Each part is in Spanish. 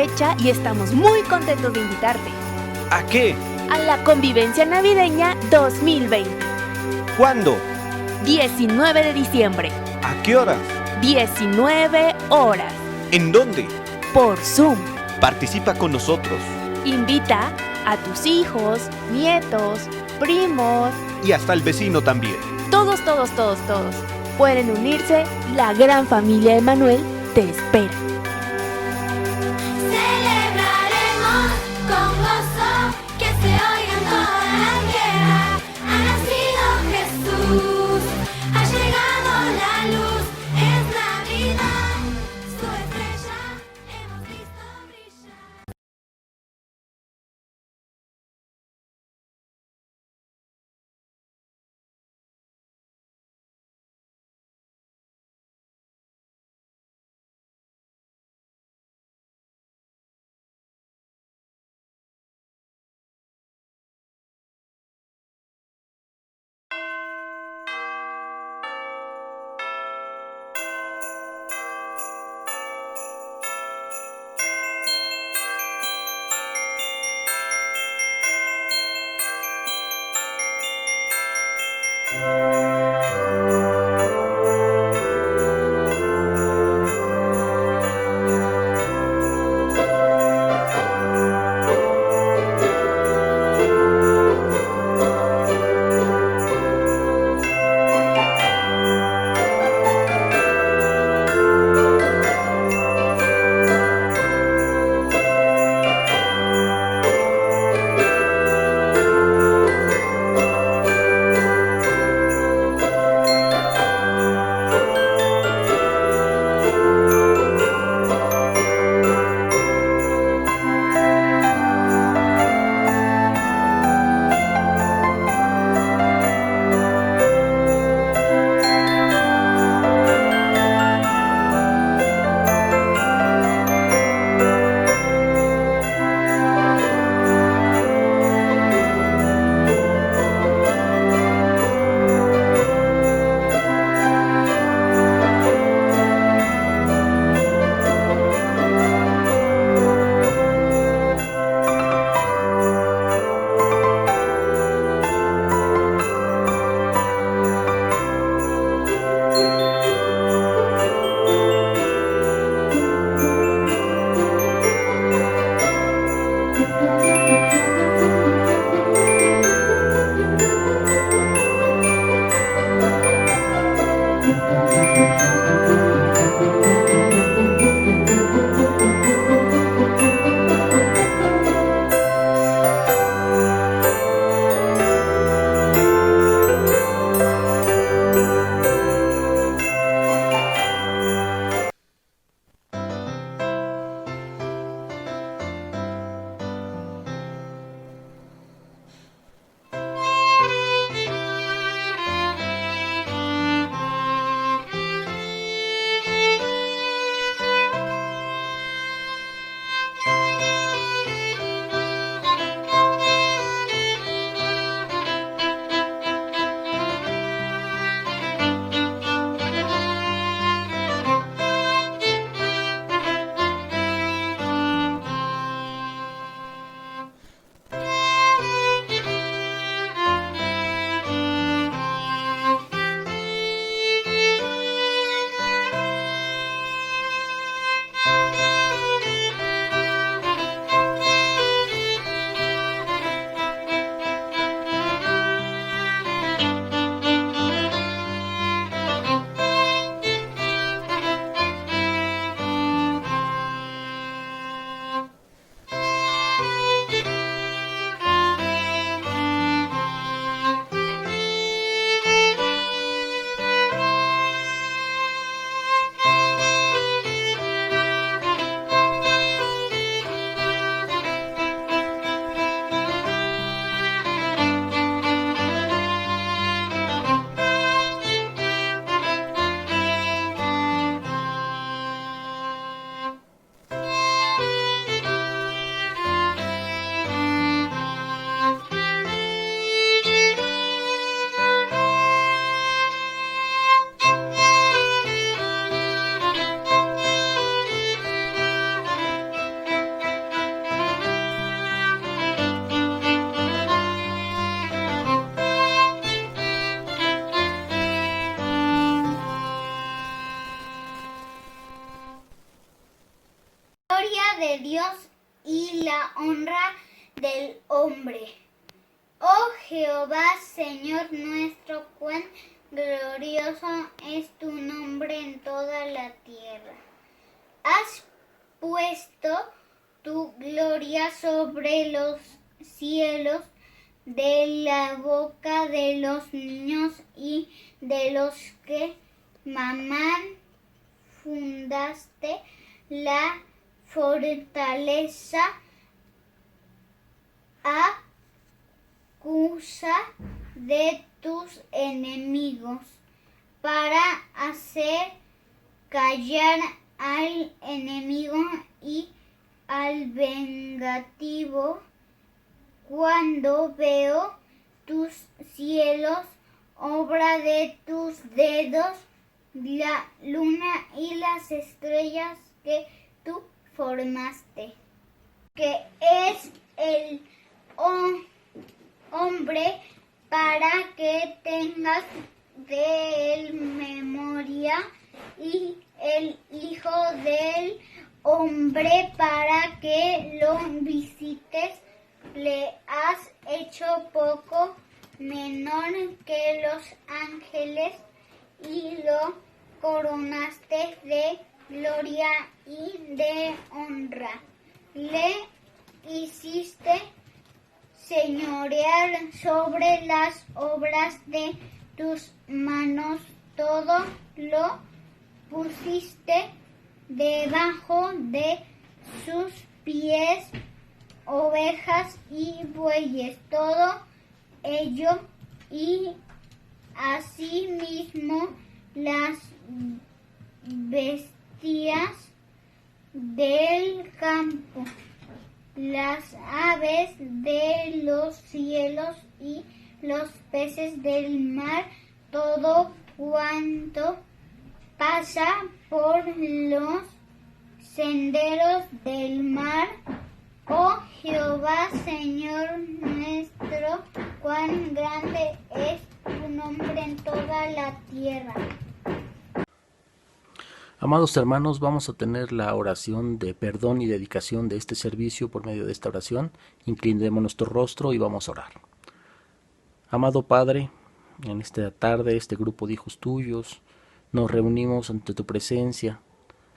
fecha y estamos muy contentos de invitarte ¿A qué? a la Convivencia Navideña 2020. ¿Cuándo? 19 de diciembre, ¿A qué horas? 19 horas, ¿En dónde? por Zoom. Participa con nosotros. Invita a tus hijos, nietos, primos, Y hasta el vecino también. todos. Pueden unirse, la gran familia de Manuel te espera. Dios y la honra del hombre. Oh Jehová, Señor nuestro, cuán glorioso es tu nombre en toda la tierra. Has puesto tu gloria sobre los cielos, de la boca de los niños y de los que maman fundaste la fortaleza acusa de tus enemigos para hacer callar al enemigo y al vengativo. Cuando veo tus cielos, obra de tus dedos, la luna y las estrellas que tú formaste. Que es el hombre para que tengas de él memoria, y el hijo del hombre para que lo visites. Le has hecho poco menor que los ángeles y lo coronaste de gloria y de honra. Le hiciste señorear sobre las obras de tus manos, todo lo pusiste debajo de sus pies, ovejas y bueyes, todo ello, y asimismo las bestias del campo, las aves de los cielos y los peces del mar, todo cuanto pasa por los senderos del mar. Oh Jehová, Señor nuestro, cuán grande es tu nombre en toda la tierra. Amados hermanos, vamos a tener la oración de perdón y dedicación de este servicio. Por medio de esta oración, inclinemos nuestro rostro y vamos a orar. Amado Padre, en esta tarde, este grupo de hijos tuyos, nos reunimos ante tu presencia,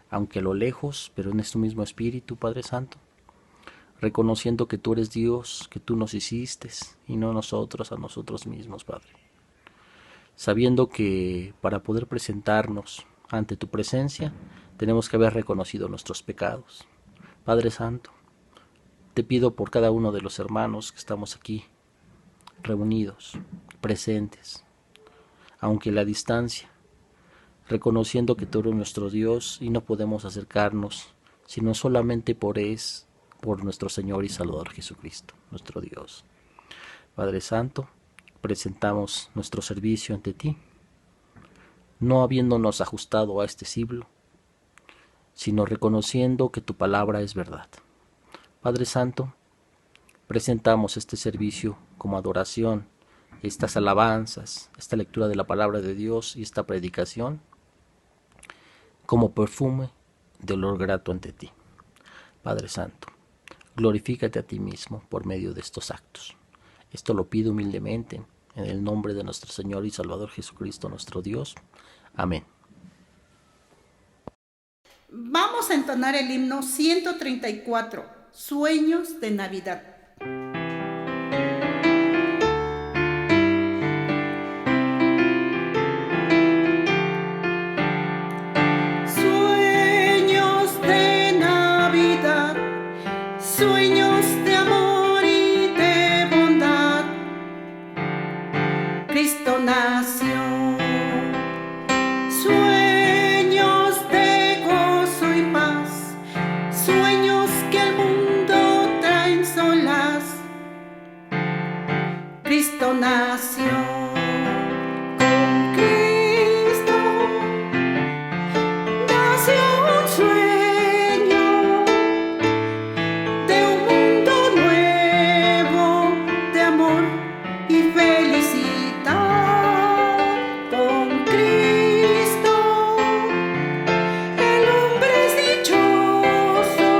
aunque a lo lejos, pero en este mismo espíritu, Padre Santo, reconociendo que tú eres Dios, que tú nos hiciste y no nosotros a nosotros mismos, Padre. Sabiendo que para poder presentarnos ante tu presencia, tenemos que haber reconocido nuestros pecados. Padre Santo, te pido por cada uno de los hermanos que estamos aquí, reunidos, presentes, aunque a la distancia, reconociendo que tú eres nuestro Dios y no podemos acercarnos, sino solamente por nuestro Señor y Salvador Jesucristo, nuestro Dios. Padre Santo, presentamos nuestro servicio ante ti, no habiéndonos ajustado a este siglo, sino reconociendo que tu palabra es verdad. Padre Santo, presentamos este servicio como adoración, estas alabanzas, esta lectura de la palabra de Dios y esta predicación como perfume de olor grato ante ti. Padre Santo, glorifícate a ti mismo por medio de estos actos. Esto lo pido humildemente en el nombre de nuestro Señor y Salvador Jesucristo, nuestro Dios. Amén. Vamos a entonar el himno 134, Sueños de Navidad. Sueños de Navidad, sueños de amor y de bondad. Cristo nació. Sueños de gozo y paz, sueños que al mundo traen solaz. Cristo nació. Con Cristo nació un sueño de un mundo nuevo, de amor y felicidad. Con Cristo el hombre es dichoso,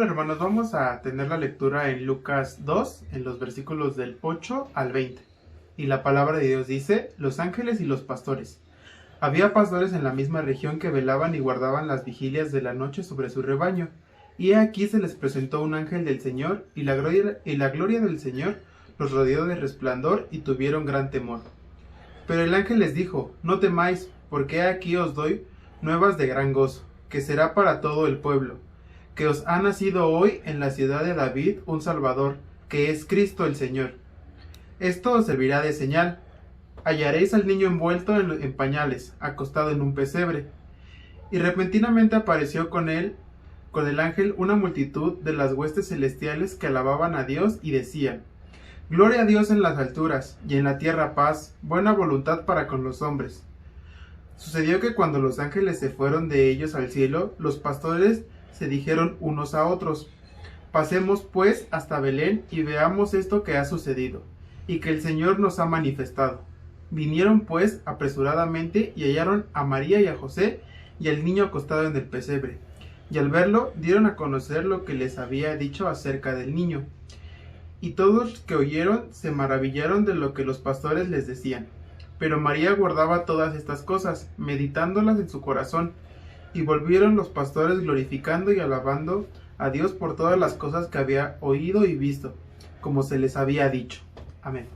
Hola hermanos, vamos a tener la lectura en Lucas 2, en los versículos del 8 al 20. Y la palabra de Dios dice: los ángeles y los pastores. Había pastores en la misma región que velaban y guardaban las vigilias de la noche sobre su rebaño. Y aquí se les presentó un ángel del Señor, y la gloria del Señor los rodeó de resplandor, y tuvieron gran temor. Pero el ángel les dijo: no temáis, porque aquí os doy nuevas de gran gozo, que será para todo el pueblo, que os ha nacido hoy en la ciudad de David un Salvador, que es Cristo el Señor. Esto os servirá de señal: hallaréis al niño envuelto en pañales, acostado en un pesebre. Y repentinamente apareció con el ángel, una multitud de las huestes celestiales que alababan a Dios y decían: gloria a Dios en las alturas, y en la tierra paz, buena voluntad para con los hombres. Sucedió que cuando los ángeles se fueron de ellos al cielo, los pastores se dijeron unos a otros: pasemos pues hasta Belén y veamos esto que ha sucedido, y que el Señor nos ha manifestado. Vinieron pues apresuradamente y hallaron a María y a José y al niño acostado en el pesebre. Y al verlo, dieron a conocer lo que les había dicho acerca del niño. Y todos los que oyeron se maravillaron de lo que los pastores les decían. Pero María guardaba todas estas cosas, meditándolas en su corazón. Y volvieron los pastores glorificando y alabando a Dios por todas las cosas que había oído y visto, como se les había dicho. Amén.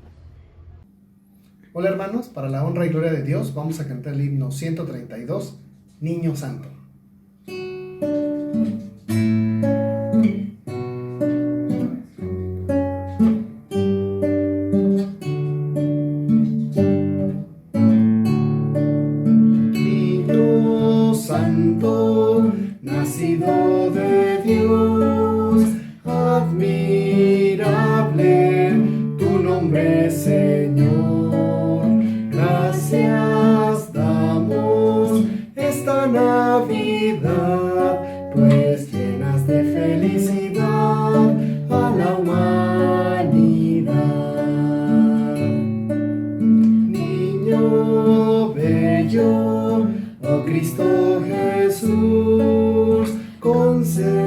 Hola hermanos, para la honra y gloria de Dios vamos a cantar el himno 132, Niño Santo. Niño Santo, nacido de Dios, admirable tu nombre, Señor. Gracias damos esta Navidad, pues llenas de felicidad a la humanidad. Niño bello, oh Cristo Jesús, consejero,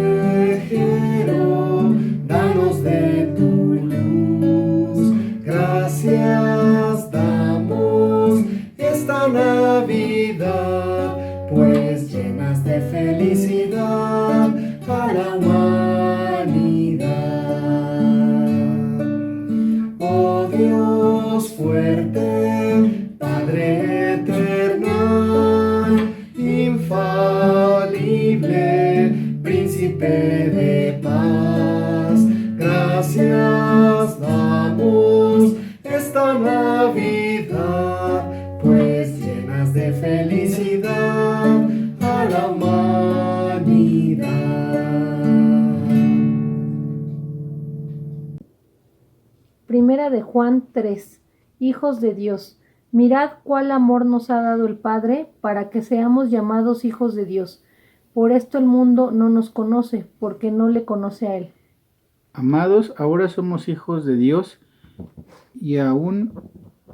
danos de tu luz. Gracias damos esta Navidad, pues llenas de felicidad a la humanidad. Oh Dios fuerte, Padre eterno, infalible, príncipe de paz, gracias damos esta Navidad, pues llenas de felicidad a la humanidad. Primera de Juan 3. Hijos de Dios. Mirad cuál amor nos ha dado el Padre para que seamos llamados hijos de Dios. Por esto el mundo no nos conoce, porque no le conoce a Él. Amados, ahora somos hijos de Dios y aún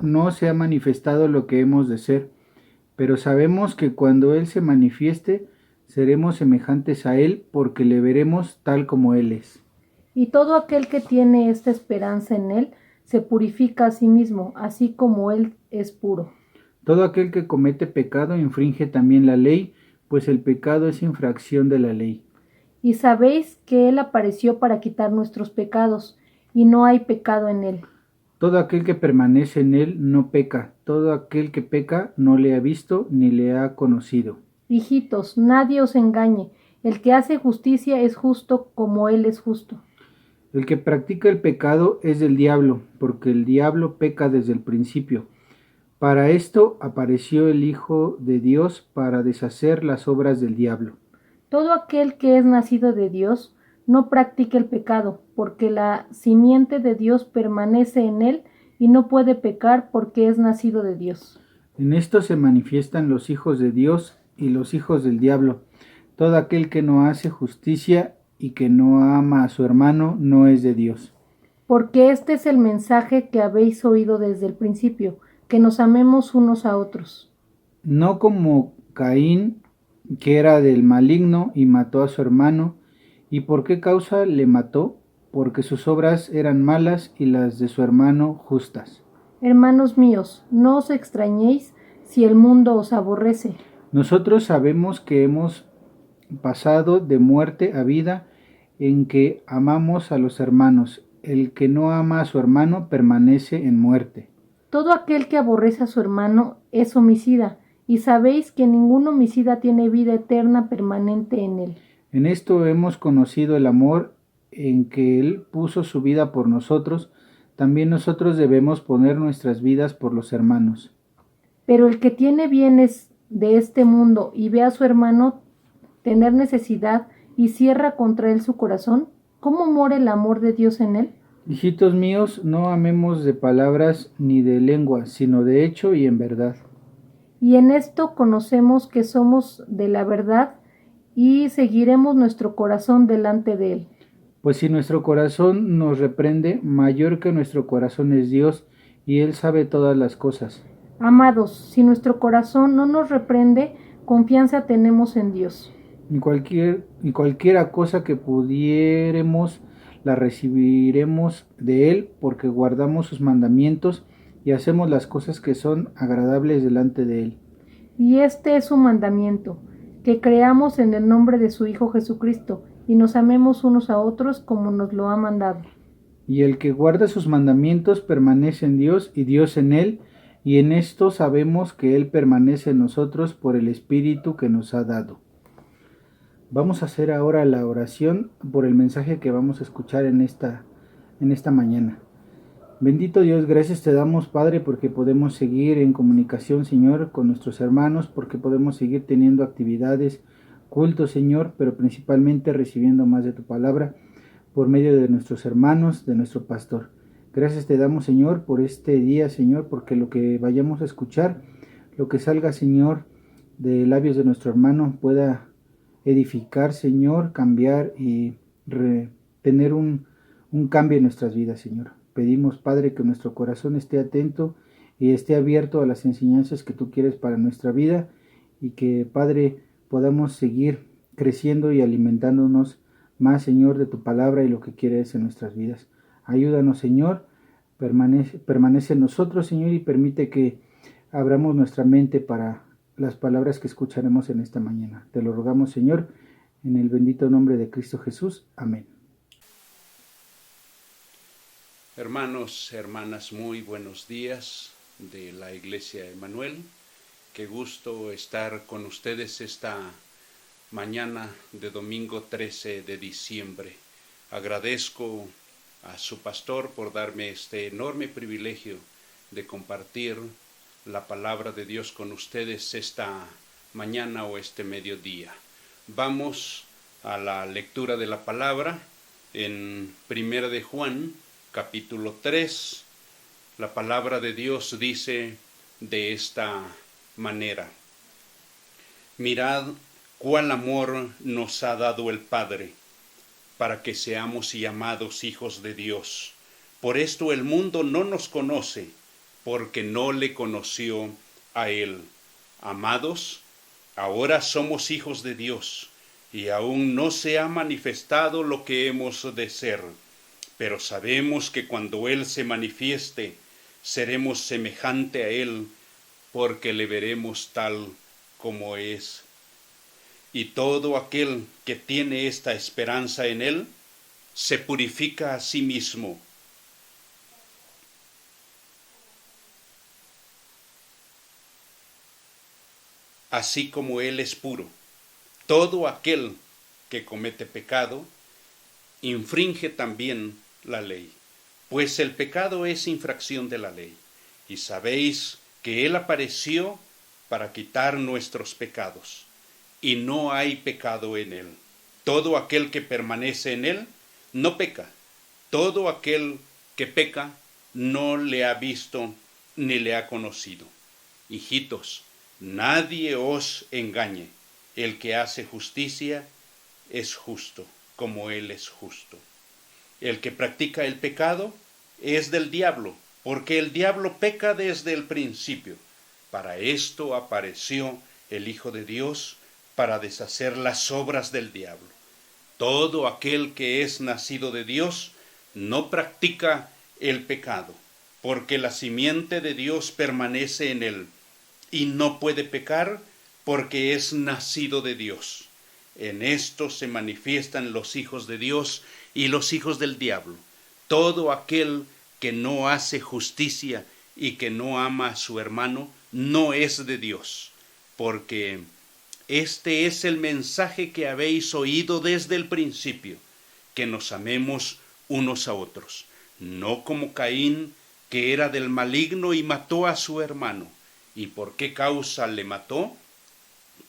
no se ha manifestado lo que hemos de ser, pero sabemos que cuando Él se manifieste, seremos semejantes a Él porque le veremos tal como Él es. Y todo aquel que tiene esta esperanza en Él se purifica a sí mismo, así como Él es puro. Todo aquel que comete pecado infringe también la ley, pues el pecado es infracción de la ley. Y sabéis que Él apareció para quitar nuestros pecados, y no hay pecado en Él. Todo aquel que permanece en Él no peca, todo aquel que peca no le ha visto ni le ha conocido. Hijitos, nadie os engañe, el que hace justicia es justo como Él es justo. El que practica el pecado es del diablo, porque el diablo peca desde el principio. Para esto apareció el Hijo de Dios, para deshacer las obras del diablo. Todo aquel que es nacido de Dios no practica el pecado, porque la simiente de Dios permanece en él y no puede pecar porque es nacido de Dios. En esto se manifiestan los hijos de Dios y los hijos del diablo. Todo aquel que no hace justicia y que no ama a su hermano no es de Dios. Porque este es el mensaje que habéis oído desde el principio, que nos amemos unos a otros. No como Caín, que era del maligno y mató a su hermano, ¿Y por qué causa le mató? Porque sus obras eran malas y las de su hermano justas. Hermanos míos, no os extrañéis si el mundo os aborrece. Nosotros sabemos que hemos pasado de muerte a vida en que amamos a los hermanos. El que no ama a su hermano permanece en muerte. Todo aquel que aborrece a su hermano es homicida, y sabéis que ningún homicida tiene vida eterna permanente en él. En esto hemos conocido el amor en que Él puso su vida por nosotros. También nosotros debemos poner nuestras vidas por los hermanos. Pero el que tiene bienes de este mundo y ve a su hermano tener necesidad y cierra contra él su corazón, ¿cómo mora el amor de Dios en él? Hijitos míos, no amemos de palabras ni de lengua, sino de hecho y en verdad. Y en esto conocemos que somos de la verdad y seguiremos nuestro corazón delante de él. Pues si nuestro corazón nos reprende, mayor que nuestro corazón es Dios, y Él sabe todas las cosas. Amados, si nuestro corazón no nos reprende, confianza tenemos en Dios. Y cualquiera cosa que pudiéremos, la recibiremos de Él, porque guardamos sus mandamientos y hacemos las cosas que son agradables delante de Él. Y este es su mandamiento, que creamos en el nombre de su Hijo Jesucristo, y nos amemos unos a otros como nos lo ha mandado. Y el que guarda sus mandamientos permanece en Dios y Dios en él, y en esto sabemos que Él permanece en nosotros por el Espíritu que nos ha dado. Vamos a hacer ahora la oración por el mensaje que vamos a escuchar en esta mañana. Bendito Dios, gracias te damos, Padre, porque podemos seguir en comunicación, Señor, con nuestros hermanos, porque podemos seguir teniendo actividades, cultos, Señor, pero principalmente recibiendo más de tu palabra por medio de nuestros hermanos, de nuestro pastor. Gracias te damos, Señor, por este día, Señor, porque lo que vayamos a escuchar, lo que salga, Señor, de labios de nuestro hermano pueda edificar, Señor, cambiar y tener un cambio en nuestras vidas, Señor. Pedimos, Padre, que nuestro corazón esté atento y esté abierto a las enseñanzas que tú quieres para nuestra vida y que, Padre, podamos seguir creciendo y alimentándonos más, Señor, de tu palabra y lo que quieres en nuestras vidas. Ayúdanos, Señor, permanece en nosotros, Señor, y permite que abramos nuestra mente para las palabras que escucharemos en esta mañana. Te lo rogamos, Señor, en el bendito nombre de Cristo Jesús. Amén. Hermanos, hermanas, muy buenos días de la Iglesia Emmanuel. Qué gusto estar con ustedes esta mañana de domingo 13 de diciembre. Agradezco a su pastor por darme este enorme privilegio de compartir la palabra de Dios con ustedes esta mañana o este mediodía. Vamos a la lectura de la palabra en 1 de Juan, capítulo 3. La palabra de Dios dice de esta manera: mirad cuál amor nos ha dado el Padre, para que seamos llamados hijos de Dios. Por esto el mundo no nos conoce, porque no le conoció a Él. Amados, ahora somos hijos de Dios, y aún no se ha manifestado lo que hemos de ser. Pero sabemos que cuando Él se manifieste, seremos semejante a Él, porque le veremos tal como es. Y todo aquel que tiene esta esperanza en Él, se purifica a sí mismo, así como Él es puro. Todo aquel que comete pecado, infringe también la ley, pues el pecado es infracción de la ley. Y sabéis que Él apareció para quitar nuestros pecados, y no hay pecado en Él. Todo aquel que permanece en Él no peca. Todo aquel que peca no le ha visto ni le ha conocido. Hijitos, nadie os engañe. El que hace justicia es justo, como Él es justo. El que practica el pecado es del diablo, porque el diablo peca desde el principio. Para esto apareció el Hijo de Dios, para deshacer las obras del diablo. Todo aquel que es nacido de Dios no practica el pecado, porque la simiente de Dios permanece en él, y no puede pecar porque es nacido de Dios. En esto se manifiestan los hijos de Dios y los hijos del diablo. Todo aquel que no hace justicia y que no ama a su hermano no es de Dios, porque este es el mensaje que habéis oído desde el principio, que nos amemos unos a otros, no como Caín, que era del maligno y mató a su hermano. ¿Y por qué causa le mató?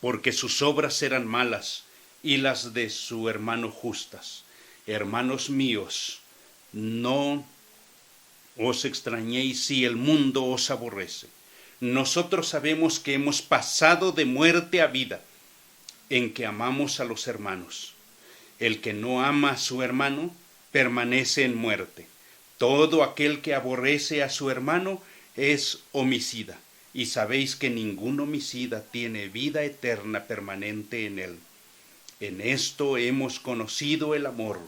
Porque sus obras eran malas y las de su hermano justas. Hermanos míos, no os extrañéis si el mundo os aborrece. Nosotros sabemos que hemos pasado de muerte a vida, en que amamos a los hermanos. El que no ama a su hermano permanece en muerte. Todo aquel que aborrece a su hermano es homicida, y sabéis que ningún homicida tiene vida eterna permanente en él. En esto hemos conocido el amor,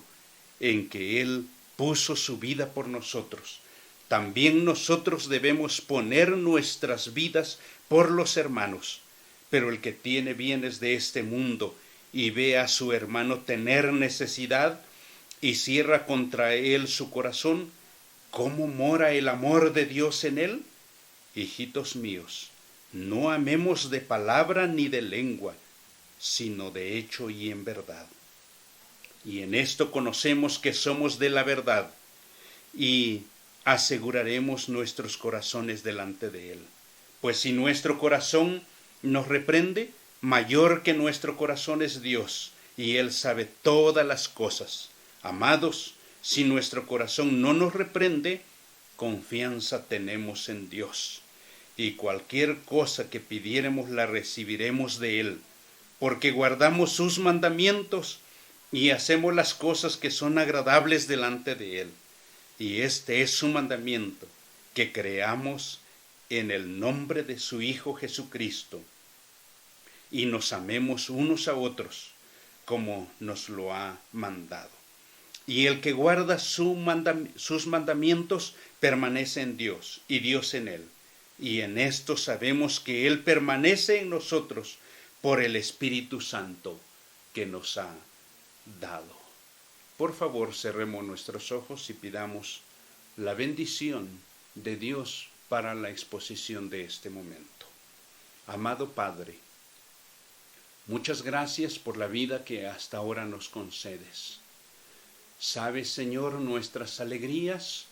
en que Él puso su vida por nosotros. También nosotros debemos poner nuestras vidas por los hermanos. Pero el que tiene bienes de este mundo y ve a su hermano tener necesidad y cierra contra él su corazón, ¿cómo mora el amor de Dios en él? Hijitos míos, no amemos de palabra ni de lengua, sino de hecho y en verdad. Y en esto conocemos que somos de la verdad, y aseguraremos nuestros corazones delante de Él. Pues si nuestro corazón nos reprende, mayor que nuestro corazón es Dios, y Él sabe todas las cosas. Amados, si nuestro corazón no nos reprende, confianza tenemos en Dios, y cualquier cosa que pidiéremos la recibiremos de Él, porque guardamos sus mandamientos y hacemos las cosas que son agradables delante de Él. Y este es su mandamiento, que creamos en el nombre de su Hijo Jesucristo, y nos amemos unos a otros, como nos lo ha mandado. Y el que guarda sus mandamientos permanece en Dios, y Dios en él. Y en esto sabemos que Él permanece en nosotros por el Espíritu Santo que nos ha dado. Por favor, cerremos nuestros ojos y pidamos la bendición de Dios para la exposición de este momento. Amado Padre, muchas gracias por la vida que hasta ahora nos concedes. Sabes, Señor, nuestras alegrías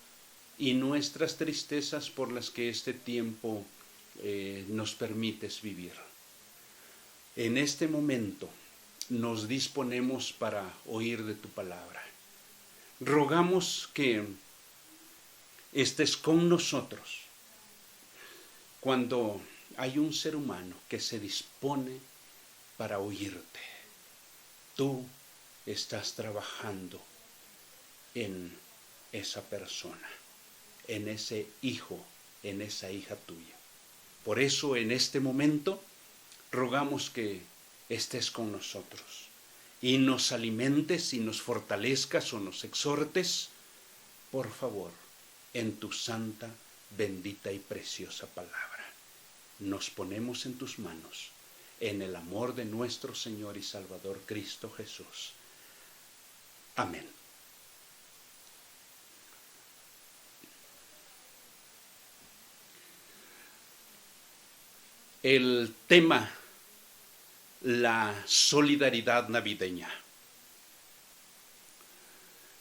y nuestras tristezas por las que este tiempo nos permites vivir. En este momento nos disponemos para oír de tu palabra. Rogamos que estés con nosotros cuando hay un ser humano que se dispone para oírte. Tú estás trabajando en esa persona, en ese hijo, en esa hija tuya. Por eso en este momento rogamos que estés con nosotros y nos alimentes y nos fortalezcas o nos exhortes, por favor, en tu santa, bendita y preciosa palabra. Nos ponemos en tus manos, en el amor de nuestro Señor y Salvador Cristo Jesús. Amén. El tema, la solidaridad navideña.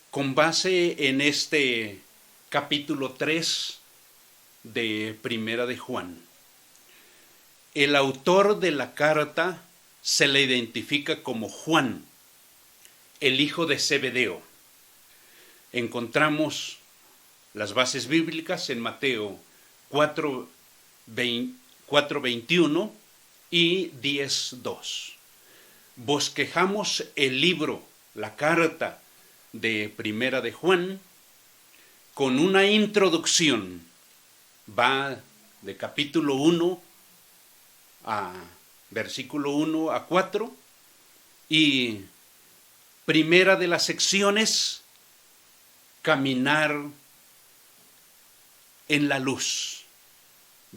Con base en este capítulo 3 de Primera de Juan, el autor de la carta se le identifica como Juan, el hijo de Zebedeo. Encontramos las bases bíblicas en Mateo 4:21 y 10:2. Bosquejamos el libro, la carta de Primera de Juan, con una introducción. Va de capítulo 1 a versículo 1 a 4 y primera de las secciones, caminar en la luz.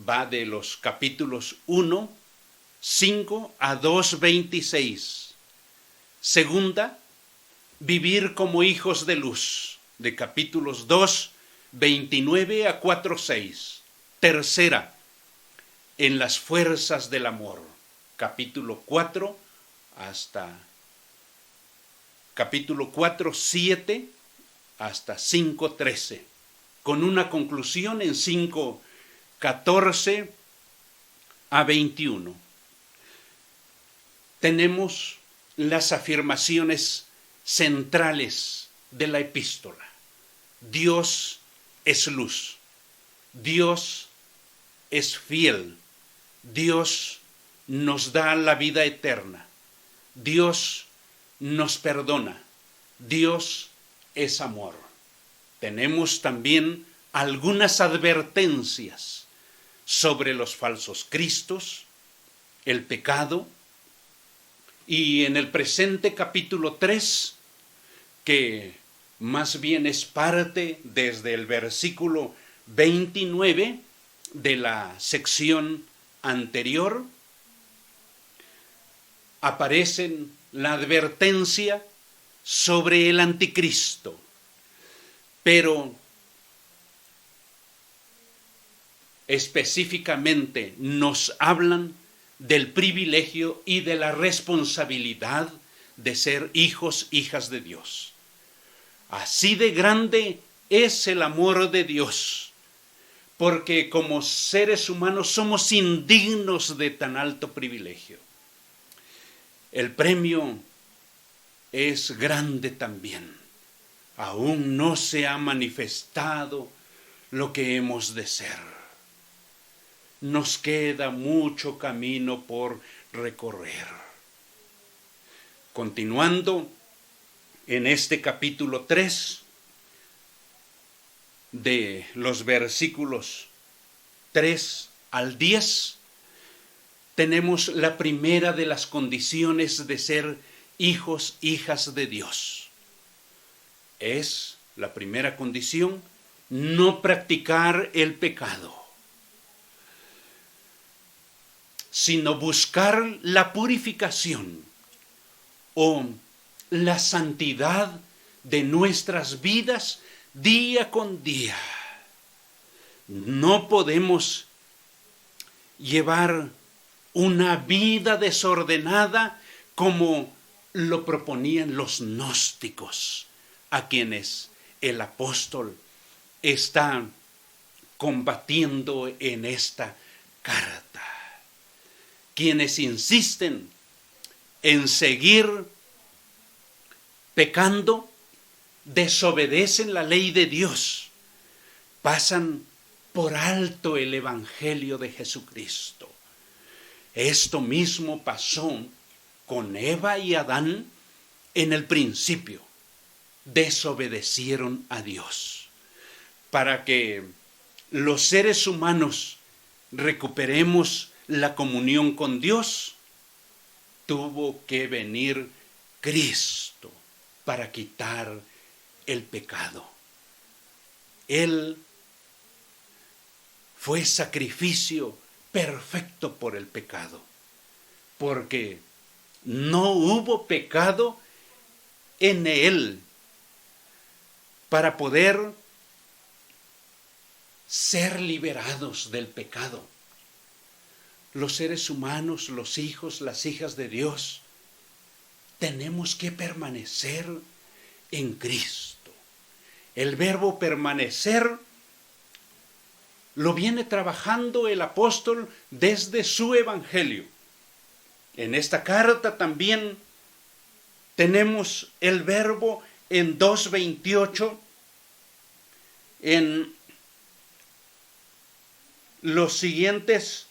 Va de los capítulos 1, 5 a 2, 26. Segunda, vivir como hijos de luz, de capítulos 2, 29 a 4, 6. Tercera, en las fuerzas del amor, capítulo 4 hasta capítulo 4, 7 hasta 5, 13, con una conclusión en 5, 14 a 21. Tenemos las afirmaciones centrales de la epístola. Dios es luz. Dios es fiel. Dios nos da la vida eterna. Dios nos perdona. Dios es amor. Tenemos también algunas advertencias sobre los falsos cristos, el pecado, y en el presente capítulo 3, que más bien es parte desde el versículo 29 de la sección anterior, aparecen la advertencia sobre el anticristo, pero específicamente nos hablan del privilegio y de la responsabilidad de ser hijos, hijas de Dios. Así de grande es el amor de Dios, porque como seres humanos somos indignos de tan alto privilegio. El premio es grande también. Aún no se ha manifestado lo que hemos de ser. Nos queda mucho camino por recorrer. Continuando en este capítulo 3, de los versículos 3 al 10, tenemos la primera de las condiciones de ser hijos, hijas de Dios. Es la primera condición, no practicar el pecado, sino buscar la purificación o la santidad de nuestras vidas día con día. No podemos llevar una vida desordenada como lo proponían los gnósticos, a quienes el apóstol está combatiendo en esta carta. Quienes insisten en seguir pecando, desobedecen la ley de Dios, pasan por alto el evangelio de Jesucristo. Esto mismo pasó con Eva y Adán en el principio. Desobedecieron a Dios. Para que los seres humanos recuperemos la comunión con Dios, tuvo que venir Cristo para quitar el pecado. Él fue sacrificio perfecto por el pecado, porque no hubo pecado en él para poder ser liberados del pecado. Los seres humanos, los hijos, las hijas de Dios, tenemos que permanecer en Cristo. El verbo permanecer lo viene trabajando el apóstol desde su evangelio. En esta carta también tenemos el verbo en 2:28, en los siguientes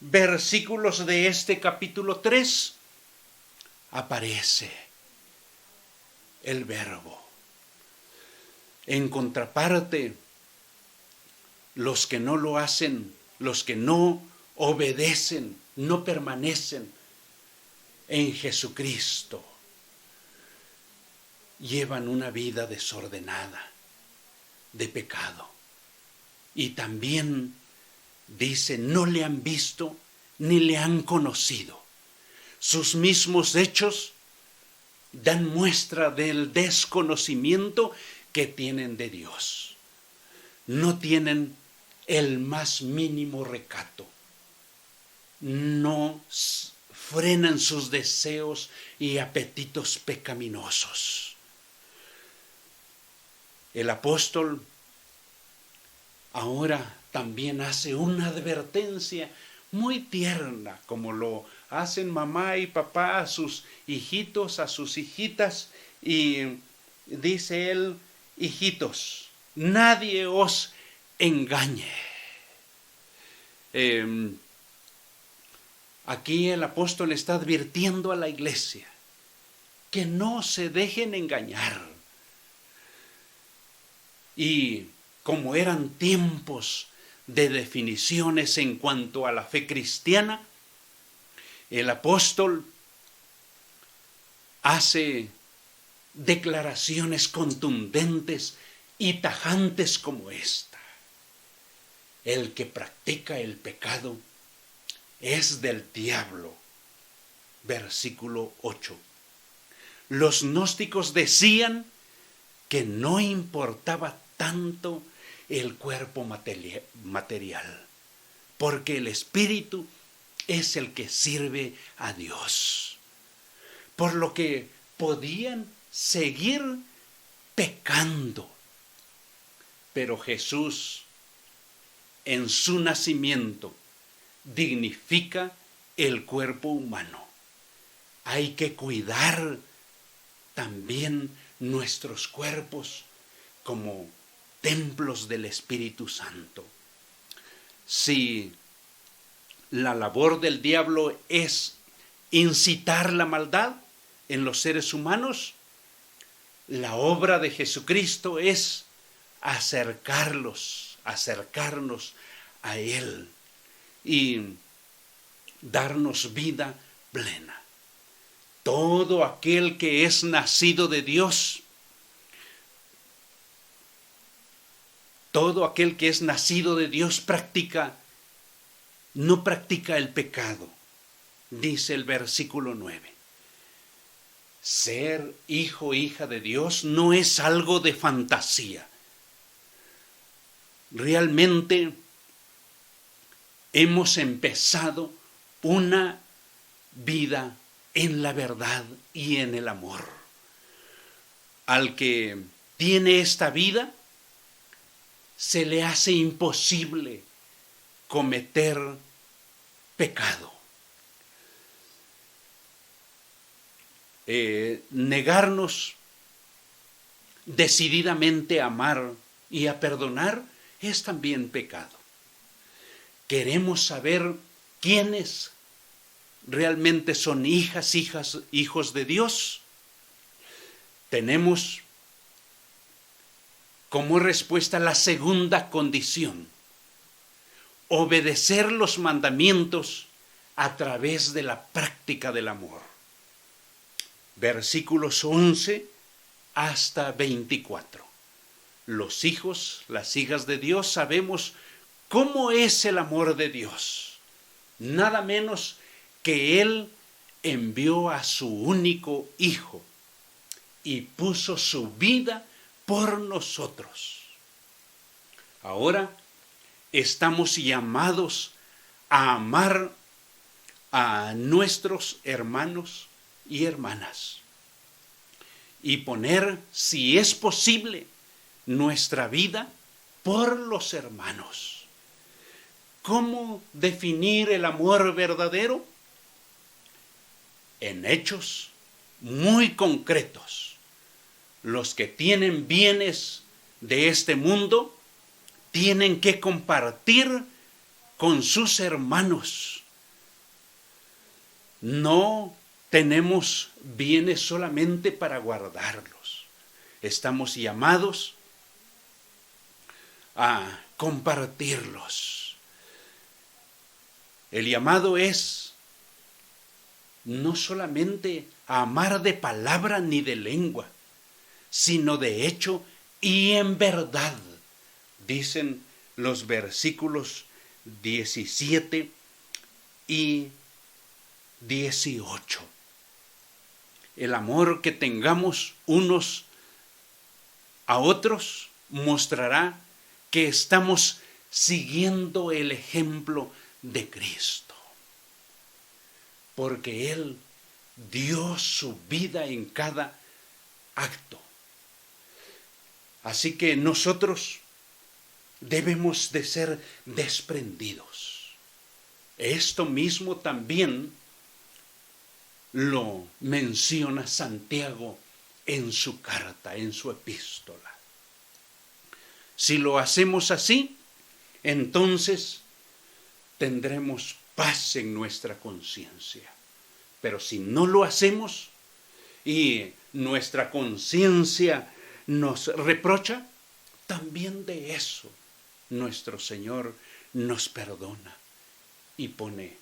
versículos de este capítulo 3, aparece el verbo. En contraparte, los que no lo hacen, los que no obedecen, no permanecen en Jesucristo, llevan una vida desordenada, de pecado. Y también dice, no le han visto ni le han conocido. Sus mismos hechos dan muestra del desconocimiento que tienen de Dios. No tienen el más mínimo recato. No frenan sus deseos y apetitos pecaminosos. El apóstol ahora también hace una advertencia muy tierna, como lo hacen mamá y papá a sus hijitos, a sus hijitas, y dice él, hijitos, nadie os engañe. Aquí el apóstol está advirtiendo a la iglesia que no se dejen engañar. Y como eran tiempos de definiciones en cuanto a la fe cristiana, el apóstol hace declaraciones contundentes y tajantes como esta. El que practica el pecado es del diablo. Versículo 8. Los gnósticos decían que no importaba tanto el cuerpo material, porque el espíritu es el que sirve a Dios. Por lo que podían seguir pecando. Pero Jesús, en su nacimiento, dignifica el cuerpo humano. Hay que cuidar también nuestros cuerpos como templos del Espíritu Santo. Si la labor del diablo es incitar la maldad en los seres humanos, la obra de Jesucristo es acercarnos a Él y darnos vida plena. Todo aquel que es nacido de Dios, no practica el pecado, dice el versículo 9. Ser hijo, hija de Dios no es algo de fantasía. Realmente hemos empezado una vida en la verdad y en el amor. Al que tiene esta vida, se le hace imposible cometer pecado. Negarnos decididamente a amar y a perdonar es también pecado. Queremos saber quiénes realmente son hijos de Dios. Tenemos como respuesta la segunda condición: obedecer los mandamientos a través de la práctica del amor. Versículos 11 hasta 24. Los hijos, las hijas de Dios sabemos cómo es el amor de Dios. Nada menos que Él envió a su único Hijo y puso su vida por nosotros. Ahora estamos llamados a amar a nuestros hermanos y hermanas y poner, si es posible, nuestra vida por los hermanos. ¿Cómo definir el amor verdadero? En hechos muy concretos. Los que tienen bienes de este mundo tienen que compartir con sus hermanos. No tenemos bienes solamente para guardarlos. Estamos llamados a compartirlos. El llamado es no solamente a amar de palabra ni de lengua, sino de hecho y en verdad, dicen los versículos 17 y 18. El amor que tengamos unos a otros mostrará que estamos siguiendo el ejemplo de Cristo, porque Él dio su vida en cada acto. Así que nosotros debemos de ser desprendidos. Esto mismo también lo menciona Santiago en su carta, en su epístola. Si lo hacemos así, entonces tendremos paz en nuestra conciencia. Pero si no lo hacemos y nuestra conciencia nos reprocha, también de eso nuestro Señor nos perdona y pone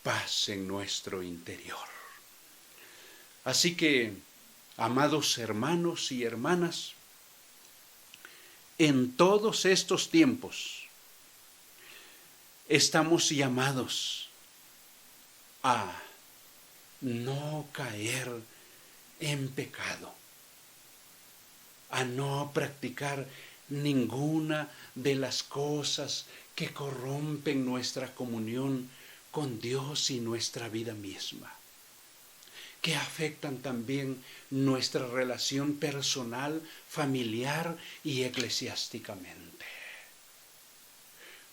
paz en nuestro interior. Así que, amados hermanos y hermanas, en todos estos tiempos estamos llamados a no caer en pecado, a no practicar ninguna de las cosas que corrompen nuestra comunión con Dios y nuestra vida misma, que afectan también nuestra relación personal, familiar y eclesiásticamente.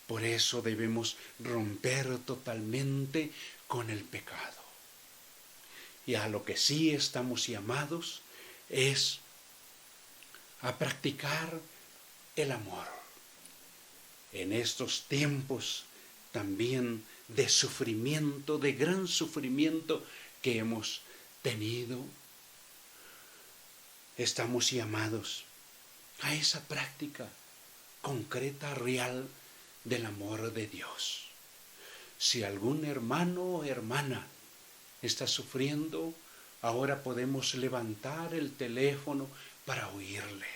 Por eso debemos romper totalmente con el pecado. Y a lo que sí estamos llamados es a practicar el amor. En estos tiempos también de sufrimiento, de gran sufrimiento que hemos tenido, estamos llamados a esa práctica concreta, real del amor de Dios. Si algún hermano o hermana está sufriendo, ahora podemos levantar el teléfono para oírle,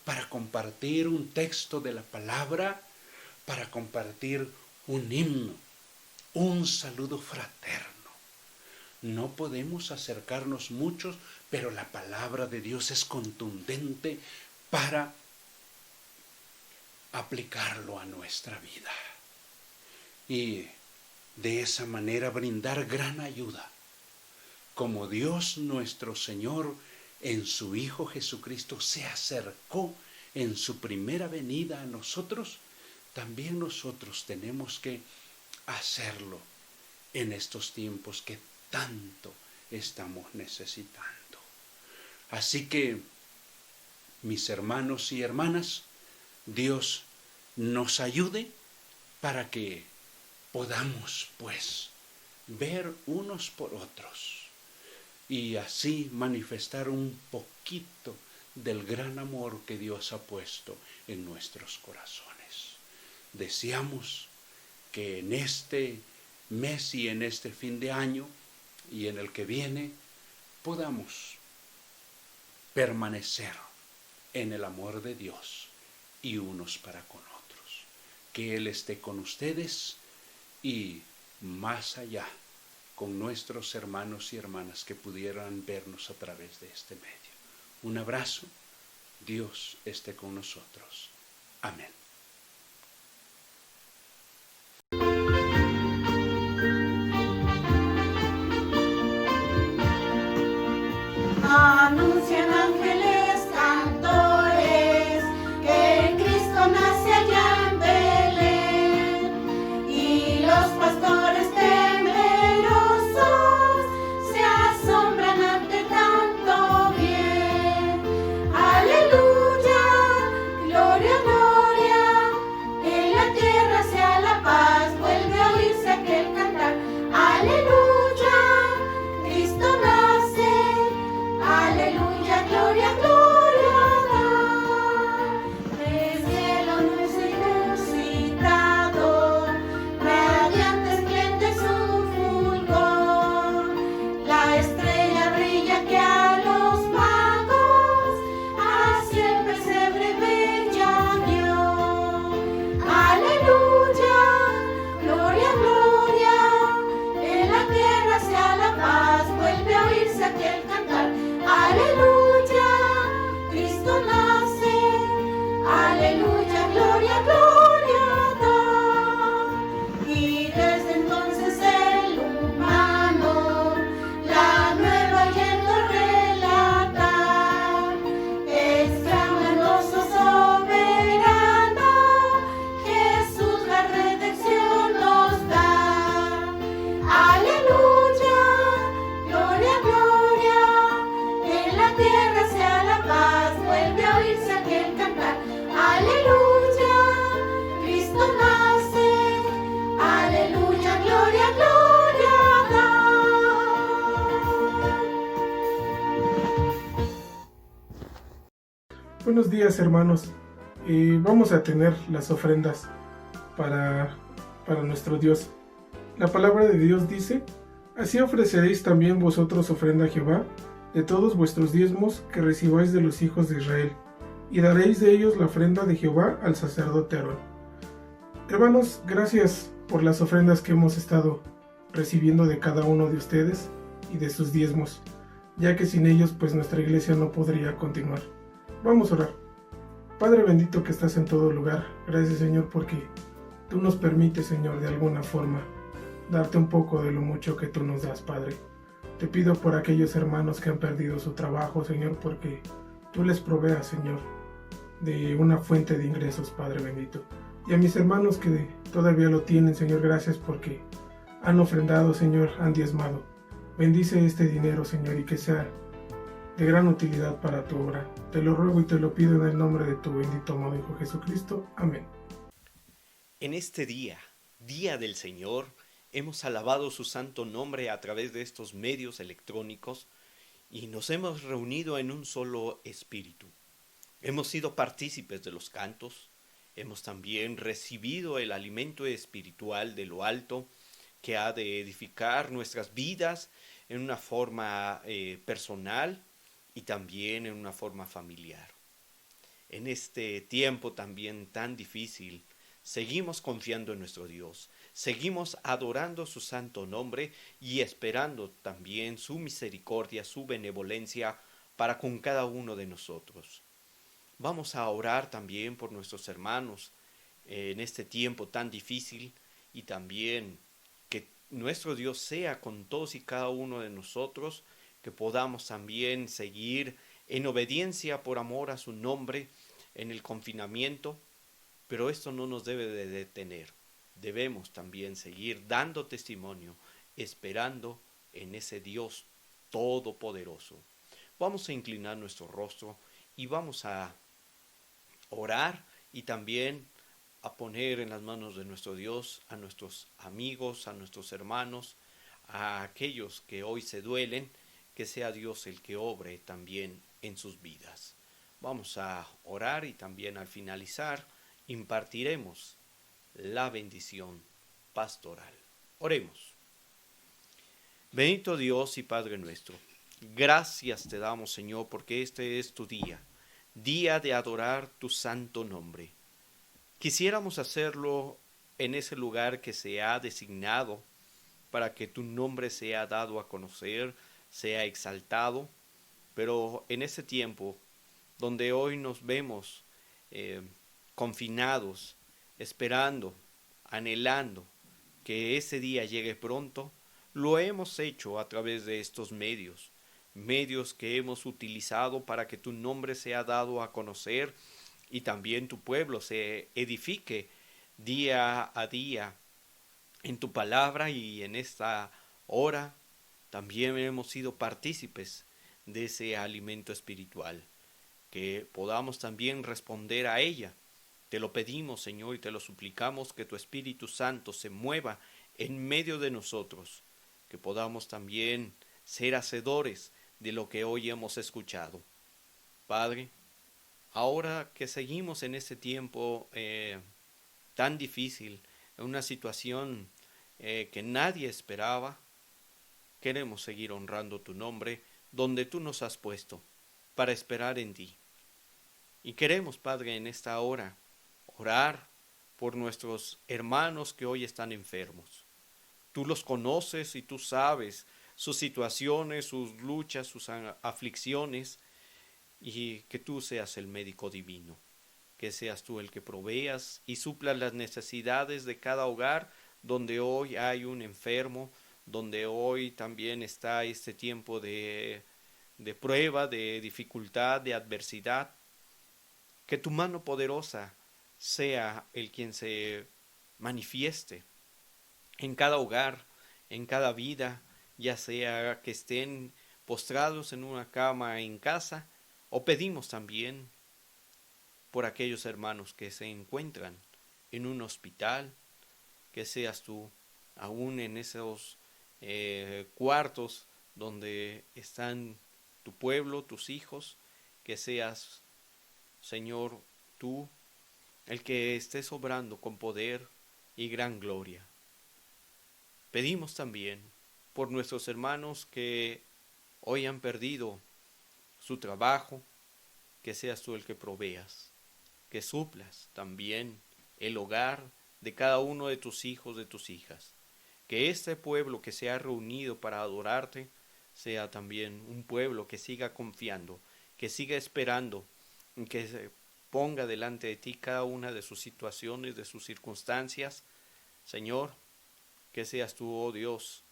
para compartir un texto de la palabra, para compartir un himno, un saludo fraterno. No podemos acercarnos muchos, pero la palabra de Dios es contundente para aplicarlo a nuestra vida. Y de esa manera brindar gran ayuda, como Dios nuestro Señor en su Hijo Jesucristo se acercó en su primera venida a nosotros, también nosotros tenemos que hacerlo en estos tiempos que tanto estamos necesitando. Así que, mis hermanos y hermanas, Dios nos ayude para que podamos, pues, ver unos por otros y así manifestar un poquito del gran amor que Dios ha puesto en nuestros corazones. Deseamos que en este mes y en este fin de año y en el que viene podamos permanecer en el amor de Dios y unos para con otros. Que Él esté con ustedes y más allá con nuestros hermanos y hermanas que pudieran vernos a través de este medio. Un abrazo, Dios esté con nosotros. Amén. Anuncian ángeles cantores que en Cristo nace allá en Belén, y los pastores temerosos se asombran ante tanto bien. Aleluya, gloria, gloria. la tierra sea la paz, vuelve a oírse aquel cantar. Aleluya, Cristo nace, aleluya, gloria, gloria da. Buenos días, hermanos. Vamos a tener las ofrendas para nuestro Dios. La palabra de Dios dice: así ofreceréis también vosotros ofrenda a Jehová de todos vuestros diezmos que recibáis de los hijos de Israel, y daréis de ellos la ofrenda de Jehová al sacerdote Aarón. Hermanos, gracias por las ofrendas que hemos estado recibiendo de cada uno de ustedes y de sus diezmos, ya que sin ellos pues nuestra iglesia no podría continuar. Vamos a orar. Padre bendito que estás en todo lugar, gracias Señor porque tú nos permites, Señor, de alguna forma darte un poco de lo mucho que tú nos das, Padre. Te pido por aquellos hermanos que han perdido su trabajo, Señor, porque tú les proveas, Señor, de una fuente de ingresos, Padre bendito. Y a mis hermanos que todavía lo tienen, Señor, gracias porque han ofrendado, Señor, han diezmado. Bendice este dinero, Señor, y que sea de gran utilidad para tu obra. Te lo ruego y te lo pido en el nombre de tu bendito amado Hijo Jesucristo. Amén. En este día, Día del Señor, hemos alabado su santo nombre a través de estos medios electrónicos y nos hemos reunido en un solo espíritu. Hemos sido partícipes de los cantos, hemos también recibido el alimento espiritual de lo alto que ha de edificar nuestras vidas en una forma personal y también en una forma familiar. En este tiempo también tan difícil, seguimos confiando en nuestro Dios, seguimos adorando su santo nombre y esperando también su misericordia, su benevolencia para con cada uno de nosotros. Vamos a orar también por nuestros hermanos en este tiempo tan difícil y también que nuestro Dios sea con todos y cada uno de nosotros, que podamos también seguir en obediencia por amor a su nombre en el confinamiento, pero esto no nos debe de detener. Debemos también seguir dando testimonio, esperando en ese Dios todopoderoso. Vamos a inclinar nuestro rostro y vamos a orar y también a poner en las manos de nuestro Dios a nuestros amigos, a nuestros hermanos, a aquellos que hoy se duelen, que sea Dios el que obre también en sus vidas. Vamos a orar y también al finalizar impartiremos la bendición pastoral. Oremos. Bendito Dios y Padre nuestro, gracias te damos, Señor, porque este es tu día, día de adorar tu santo nombre. Quisiéramos hacerlo en ese lugar que se ha designado para que tu nombre sea dado a conocer, sea exaltado, pero en ese tiempo donde hoy nos vemos confinados, esperando, anhelando que ese día llegue pronto, lo hemos hecho a través de estos medios que hemos utilizado para que tu nombre sea dado a conocer y también tu pueblo se edifique día a día en tu palabra, y en esta hora también hemos sido partícipes de ese alimento espiritual, que podamos también responder a ella. Te lo pedimos, Señor, y te lo suplicamos, que tu Espíritu Santo se mueva en medio de nosotros, que podamos también ser hacedores de lo que hoy hemos escuchado. Padre, ahora que seguimos en este tiempo tan difícil, en una situación que nadie esperaba, queremos seguir honrando tu nombre donde tú nos has puesto, para esperar en ti. Y queremos, Padre, en esta hora, orar por nuestros hermanos que hoy están enfermos. Tú los conoces y tú sabes sus situaciones, sus luchas, sus aflicciones, y que tú seas el médico divino, que seas tú el que proveas y suplas las necesidades de cada hogar donde hoy hay un enfermo, donde hoy también está este tiempo de prueba, de dificultad, de adversidad. Que tu mano poderosa sea el quien se manifieste en cada hogar, en cada vida, ya sea que estén postrados en una cama en casa, o pedimos también por aquellos hermanos que se encuentran en un hospital, que seas tú aún en esos cuartos donde están tu pueblo, tus hijos, que seas, Señor, tú el que estés obrando con poder y gran gloria. Pedimos también por nuestros hermanos que hoy han perdido su trabajo, que seas tú el que proveas, que suplas también el hogar de cada uno de tus hijos, de tus hijas. Que este pueblo que se ha reunido para adorarte sea también un pueblo que siga confiando, que siga esperando, que se ponga delante de ti cada una de sus situaciones, de sus circunstancias. Señor, que seas tú, oh Dios,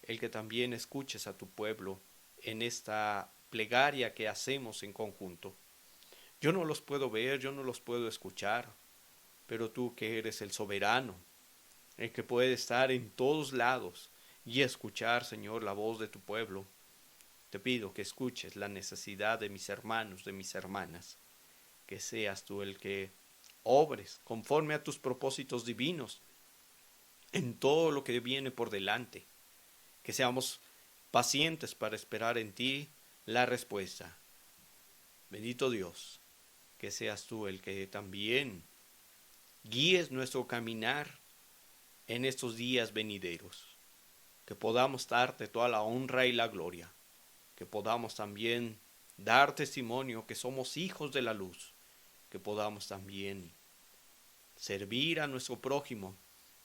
el que también escuches a tu pueblo en esta plegaria que hacemos en conjunto. Yo no los puedo ver, yo no los puedo escuchar, pero tú que eres el soberano, el que puede estar en todos lados y escuchar, Señor, la voz de tu pueblo, te pido que escuches la necesidad de mis hermanos, de mis hermanas, que seas tú el que obres conforme a tus propósitos divinos en todo lo que viene por delante, que seamos pacientes para esperar en ti la respuesta. Bendito Dios, que seas tú el que también guíes nuestro caminar en estos días venideros, que podamos darte toda la honra y la gloria, que podamos también dar testimonio que somos hijos de la luz, que podamos también servir a nuestro prójimo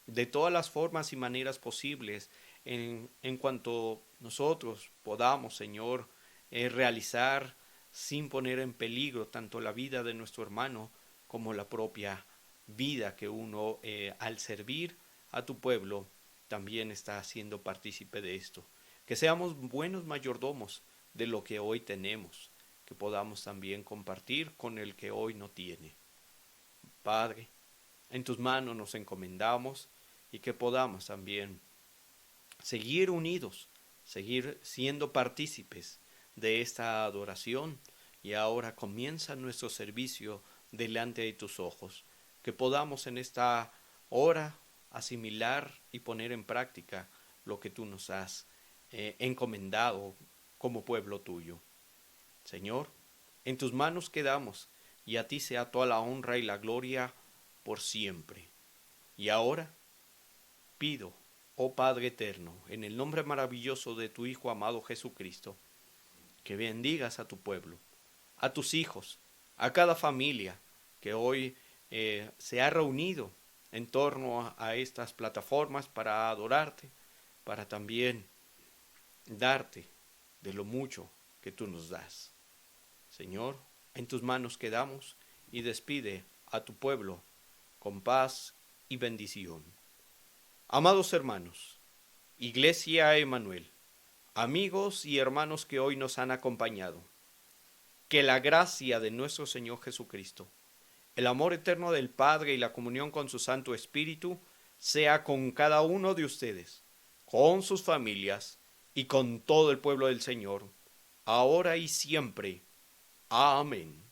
de todas las formas y maneras posibles en cuanto nosotros podamos, Señor, realizar sin poner en peligro tanto la vida de nuestro hermano como la propia vida que uno al servir a tu pueblo también está haciendo partícipe de esto. Que seamos buenos mayordomos de lo que hoy tenemos, que podamos también compartir con el que hoy no tiene. Padre, en tus manos nos encomendamos y que podamos también seguir unidos, seguir siendo partícipes de esta adoración, y ahora comienza nuestro servicio delante de tus ojos, que podamos en esta hora asimilar y poner en práctica lo que tú nos has encomendado como pueblo tuyo. Señor, en tus manos quedamos, y a ti sea toda la honra y la gloria por siempre. Y ahora pido, oh Padre eterno, en el nombre maravilloso de tu Hijo amado Jesucristo, que bendigas a tu pueblo, a tus hijos, a cada familia que hoy se ha reunido en torno a estas plataformas para adorarte, para también darte de lo mucho que tú nos das. Señor, en tus manos quedamos, y despide a tu pueblo con paz y bendición. Amados hermanos, Iglesia Emanuel, amigos y hermanos que hoy nos han acompañado, que la gracia de nuestro Señor Jesucristo, el amor eterno del Padre y la comunión con su Santo Espíritu sea con cada uno de ustedes, con sus familias y con todo el pueblo del Señor, ahora y siempre. Amén.